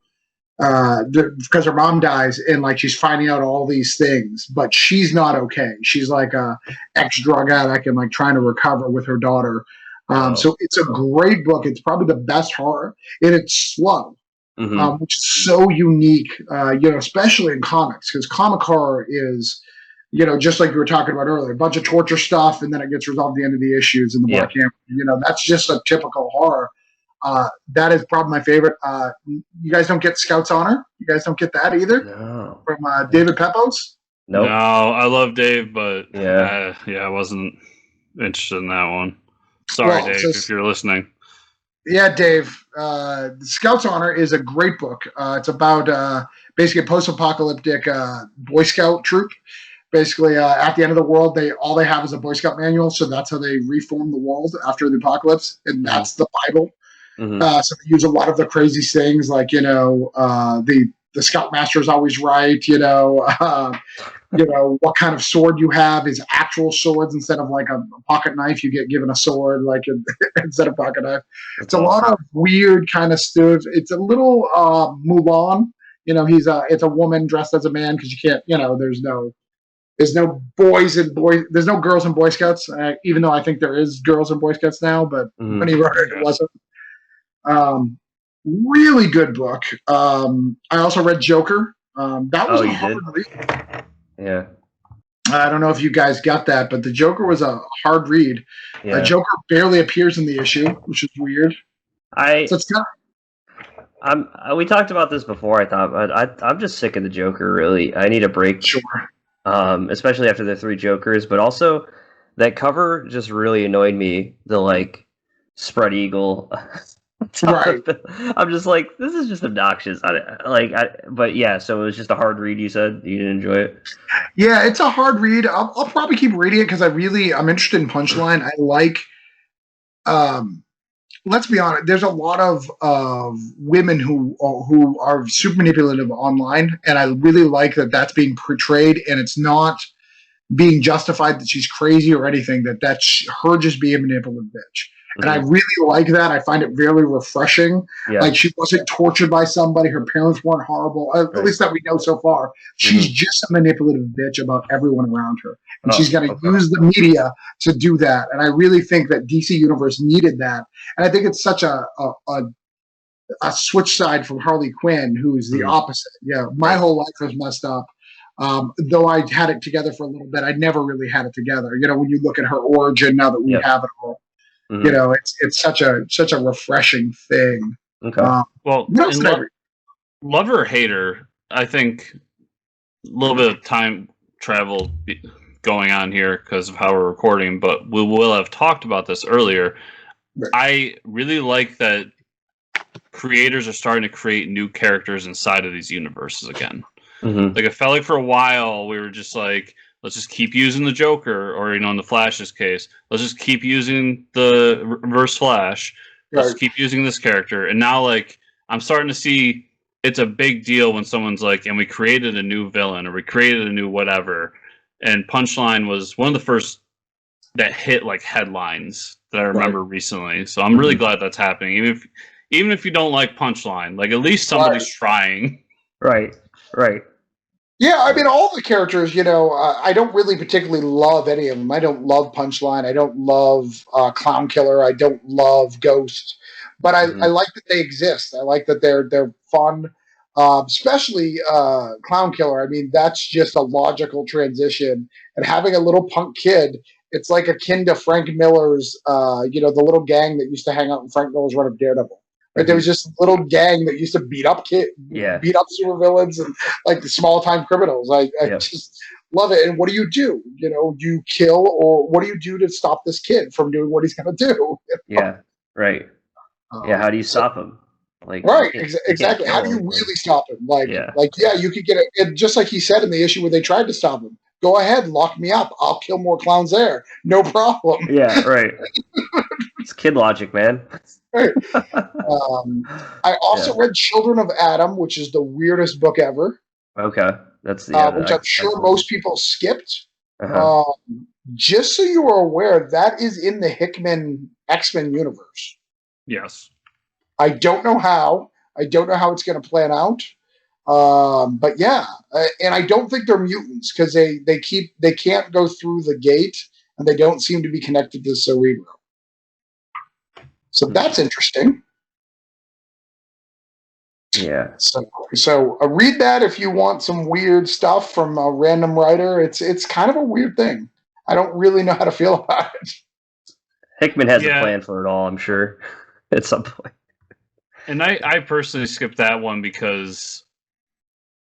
because her mom dies, and like she's finding out all these things, but she's not okay. She's like a ex-drug addict and like trying to recover with her daughter. So it's a great book. It's probably the best horror, and it's slow, which is so unique, especially in comics, because comic horror is, just like we were talking about earlier, a bunch of torture stuff, and then it gets resolved at the end of the issues in the Black Hammer. That's just a typical horror. That is probably my favorite. You guys don't get Scout's Honor? You guys don't get that either No. from David Pepos. Nope. No, I love Dave, but Yeah. I wasn't interested in that one. Sorry, Dave, if you're listening. Yeah, Dave. Scout's Honor is a great book. It's about basically a post-apocalyptic Boy Scout troop. Basically, at the end of the world, all they have is a Boy Scout manual, so that's how they reform the world after the apocalypse, and that's the Bible. Mm-hmm. So they use a lot of the crazy things, like the Scoutmaster is always right. What kind of sword you have is actual swords instead of like a pocket knife. You get given a sword like instead of pocket knife. It's a lot of weird kind of stuff. It's a little Mulan. It's a woman dressed as a man because you can't. There's no girls in Boy Scouts. Even though I think there is girls in Boy Scouts now, but when he wrote it, it wasn't. Really good book. I also read Joker. That was a hard read. Yeah. I don't know if you guys got that, but the Joker was a hard read. Yeah. Joker barely appears in the issue, which is weird. We talked about this before. I thought I'm just sick of the Joker. Really, I need a break. Sure. Especially after the 3 Jokers, but also that cover just really annoyed me. The spread eagle. Right. I'm just like, this is just obnoxious. But yeah, so it was just a hard read. You said you didn't enjoy it. Yeah, it's a hard read. I'll probably keep reading it because I'm interested in Punchline. I like. Let's be honest. There's a lot of women who are super manipulative online, and I really like that that's being portrayed, and it's not being justified that she's crazy or anything. That's her just being a manipulative bitch. And I really like that. I find it very refreshing. Yeah. Like she wasn't tortured by somebody. Her parents weren't horrible. At least that we know so far. She's just a manipulative bitch about everyone around her. And she's going to use the media to do that. And I really think that DC Universe needed that. And I think it's such a switch side from Harley Quinn, who's the opposite. Yeah, my whole life was messed up. Though I had it together for a little bit, I never really had it together. When you look at her origin, now that we have it all. Mm-hmm. It's such a refreshing thing. Okay. Love or hate her, I think a little bit of time travel going on here because of how we're recording, but we will have talked about this earlier. Right. I really like that creators are starting to create new characters inside of these universes again. Mm-hmm. Like, it felt like for a while we were just like, let's just keep using the Joker, or in the Flash's case, let's just keep using the Reverse Flash. Let's keep using this character. And now, I'm starting to see it's a big deal when someone's like, and we created a new villain, or we created a new whatever. And Punchline was one of the first that hit headlines that I remember recently. So I'm really glad that's happening. Even if you don't like Punchline, at least somebody's trying. Right. Yeah, I mean, all the characters, I don't really particularly love any of them. I don't love Punchline. I don't love Clown Killer. I don't love Ghost. But I like that they exist. I like that they're fun, especially Clown Killer. I mean, that's just a logical transition. And having a little punk kid, it's like akin to Frank Miller's, the little gang that used to hang out in Frank Miller's run of Daredevil. Like, there was just a little gang that used to beat up supervillains and the small time criminals. I just love it. And what do? You kill, or what do you do to stop this kid from doing what he's going to do? Yeah, right. How do you stop him? Exactly. How do you really stop him? You could get it. And just like he said in the issue where they tried to stop him, go ahead, lock me up. I'll kill more clowns there. No problem. Yeah, right. It's kid logic, man. Right. I also read Children of Adam, which is the weirdest book ever. Okay, that's which I'm sure most people skipped. Just so you are aware, that is in the Hickman X-Men universe. Yes. I don't know how. It's going to plan out. But yeah, and I don't think they're mutants because they can't go through the gate, and they don't seem to be connected to Cerebro. So that's interesting. Yeah. So read that if you want some weird stuff from a random writer. It's kind of a weird thing. I don't really know how to feel about it. Hickman has a plan for it all, I'm sure, at some point. And I personally skipped that one because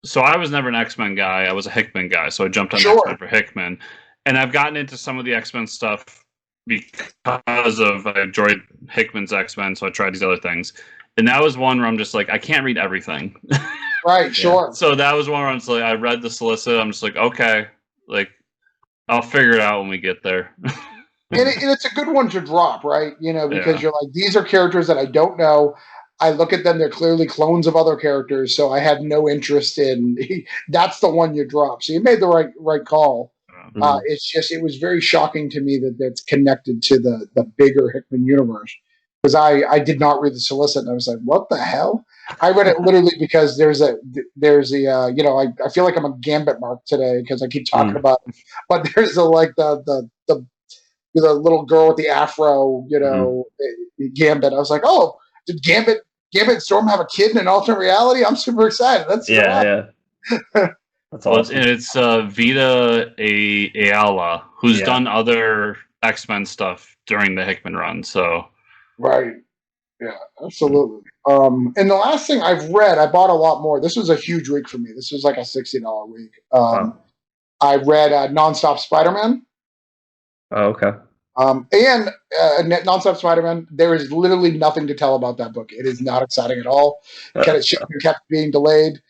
So I was never an X-Men guy. I was a Hickman guy. So I jumped on Sure. X-Men for Hickman. And I've gotten into some of the X-Men stuff because of I enjoyed Hickman's X-Men, so I tried these other things. And that was one where I'm just like, I can't read everything. Right, sure. So that was one where I'm just like, I read the solicit. I'm just like, okay, like I'll figure it out when we get there. And it's a good one to drop, right? You know, because Yeah. you're like, these are characters that I don't know. I look at them; they're clearly clones of other characters, so I have no interest in. That's the one you drop. So you made the right call. It's just it was very shocking to me that that's connected to the bigger Hickman universe, because I did not read the solicit and I was like, what the hell? I read it literally because there's a you know, I feel like I'm a Gambit mark today because I keep talking about it, but there's a like the little girl with the afro, you know, Gambit. I was like, oh, did Gambit and Storm have a kid in an alternate reality? I'm super excited. That's Yeah. That's awesome. And it's Vita Ayala, who's done other X-Men stuff during the Hickman run. So right, yeah, absolutely. And the last thing I've read, I bought a lot more. This was a huge week for me. This was like a $60 week. I read Nonstop Spider-Man. Oh, okay. And Nonstop Spider-Man. There is literally nothing to tell about that book. It is not exciting at all. It kept being delayed.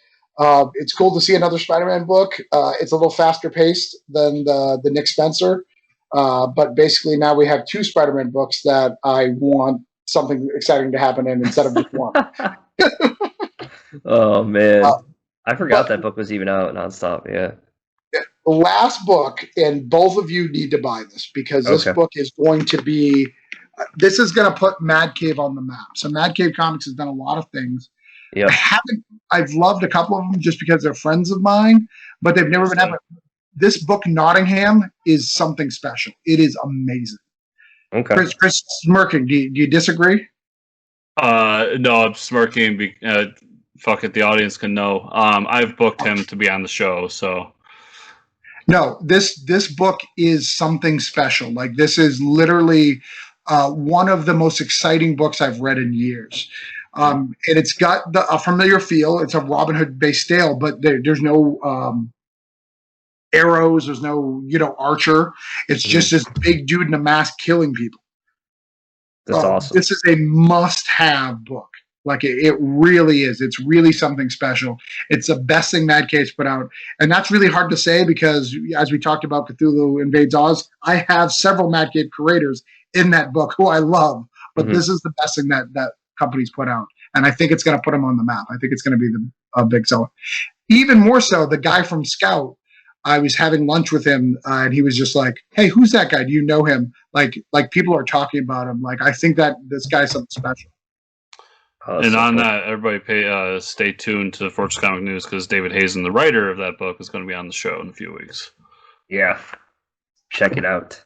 It's cool to see another Spider-Man book. It's a little faster paced than the Nick Spencer. But basically now we have 2 Spider-Man books that I want something exciting to happen in instead of just one. Oh, man. I forgot that book was even out nonstop. Yeah. The last book, and both of you need to buy this because this book is going to be this is going to put Mad Cave on the map. So Mad Cave Comics has done a lot of things. Yeah. I've loved a couple of them just because they're friends of mine, but they've never been ever. This book, Nottingham, is something special. It is amazing. Okay. Chris smirking. Do you disagree? No, I'm smirking. Fuck it, the audience can know. I've booked him to be on the show, so. No, this book is something special. Like, this is literally one of the most exciting books I've read in years. And it's got a familiar feel. It's a Robin Hood based tale, but there's no arrows. There's no, archer. It's just this big dude in a mask killing people. That's awesome. This is a must-have book. Like, it really is. It's really something special. It's the best thing Mad Cave's put out. And that's really hard to say because, as we talked about Cthulhu Invades Oz, I have several Mad Cave creators in that book who I love. But this is the best thing that company's put out. And I think it's going to put them on the map. I think it's going to be a big seller. Even more so, the guy from Scout, I was having lunch with him, and he was just like, hey, who's that guy? Do you know him? Like people are talking about him. Like, I think that this guy's something special. And on that, everybody stay tuned to Fortress Comic News because David Hazen, the writer of that book, is going to be on the show in a few weeks. Yeah. Check it out.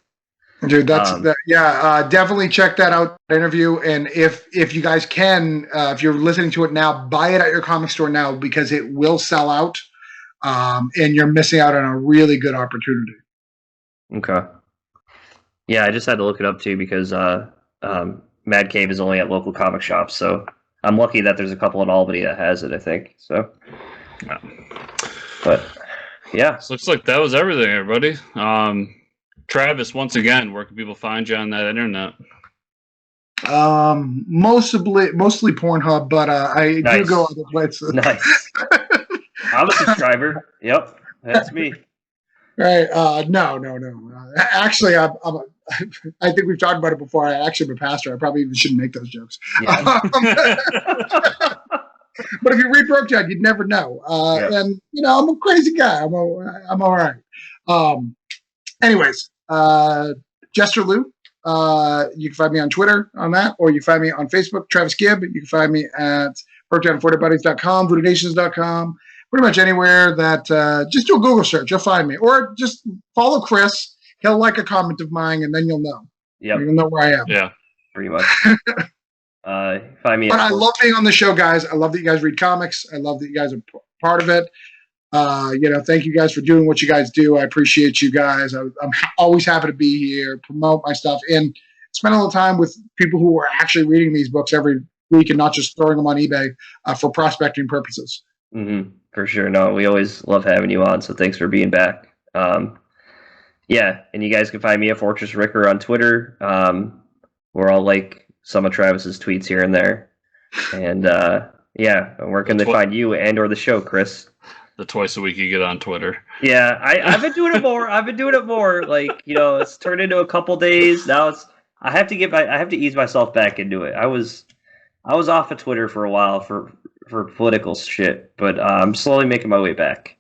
Dude, definitely check that out, that interview. And if you guys can, if you're listening to it now, buy it at your comic store now because it will sell out. And you're missing out on a really good opportunity. Okay. Yeah, I just had to look it up too because Mad Cave is only at local comic shops, so I'm lucky that there's a couple in Albany that has it, I think. So, yeah. But yeah, so looks like that was everything, everybody. Travis, once again, where can people find you on that internet? Mostly Pornhub, but I do go other places. Nice. I'm a subscriber. Yep, that's me. Right? No. Actually, I think we've talked about it before. I actually am a pastor. I probably even shouldn't make those jokes. Yeah. But if you read Birthright, you'd never know. And I'm a crazy guy. I'm all right. Anyways, Jester Lou. You can find me on Twitter on that, or you can find me on Facebook, Travis Gibb. You can find me at Birthright40buddies.com, VoodooNations.com. Pretty much anywhere that just do a Google search, you'll find me, or just follow Chris. He'll like a comment of mine, and then you'll know. Yeah, you'll know where I am. Yeah, pretty much. Find me. But I love being on the show, guys. I love that you guys read comics. I love that you guys are part of it. Thank you guys for doing what you guys do. I appreciate you guys. I'm always happy to be here, promote my stuff, and spend a little time with people who are actually reading these books every week and not just throwing them on eBay for prospecting purposes. Mm-hmm. For sure. No, we always love having you on, so thanks for being back. Yeah, and you guys can find me at Fortress Ricker on Twitter. Where I'll like some of Travis's tweets here and there. And yeah, and where can they find you and or the show, Chris? The twice a week you get on Twitter. Yeah, I've been doing it more. Like, it's turned into a couple days. Now I have to ease myself back into it. I was off of Twitter for a while for political shit, but I'm slowly making my way back.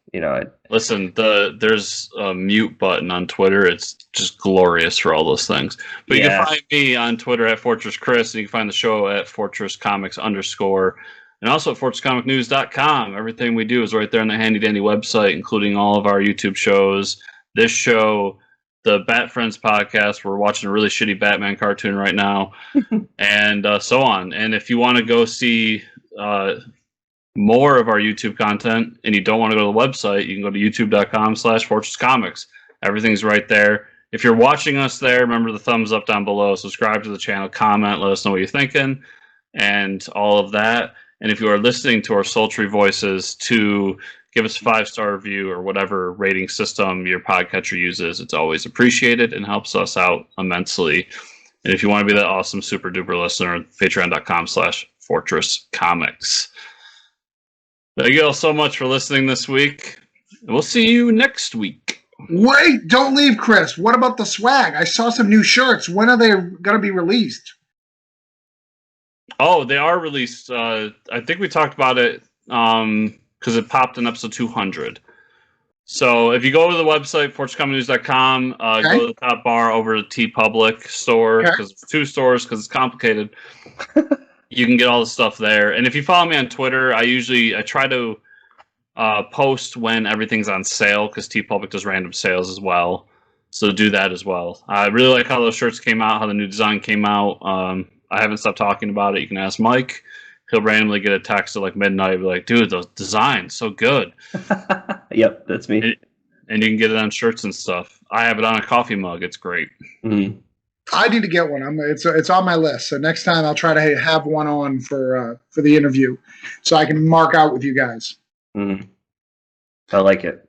Listen, there's a mute button on Twitter. It's just glorious for all those things. But you can find me on Twitter at Fortress Chris, and you can find the show at FortressComics_, and also at FortressComicNews.com. Everything we do is right there on the handy dandy website, including all of our YouTube shows. This show, the Bat Friends podcast. We're watching a really shitty Batman cartoon right now, and so on. And if you want to go see more of our YouTube content and you don't want to go to the website, you can go to youtube.com/FortressComics. Everything's right there. If you're watching us there, remember the thumbs up down below, subscribe to the channel, comment, let us know what you're thinking, and all of that. And if you are listening to our sultry voices, to give us a 5-star review or whatever rating system your podcatcher uses. It's always appreciated and helps us out immensely. And if you want to be that awesome super duper listener, patreon.com/FortressComics. Thank you all so much for listening this week. We'll see you next week. Wait, don't leave, Chris. What about the swag? I saw some new shirts. When are they going to be released? Oh, they are released. I think we talked about it because it popped in episode 200. So if you go to the website, FortressComicsNews.com, go to the top bar over to TeePublic store, because it's 2 stores, because it's complicated. You can get all the stuff there. And if you follow me on Twitter, I try to post when everything's on sale, because TeePublic does random sales as well. So do that as well. I really like how those shirts came out, how the new design came out. I haven't stopped talking about it. You can ask Mike. He'll randomly get a text at like midnight, be like, dude, those designs, so good. Yep, that's me. And you can get it on shirts and stuff. I have it on a coffee mug. It's great. Mm-hmm. I need to get one. It's on my list. So next time I'll try to have one on for the interview, so I can mark out with you guys. Mm-hmm. I like it.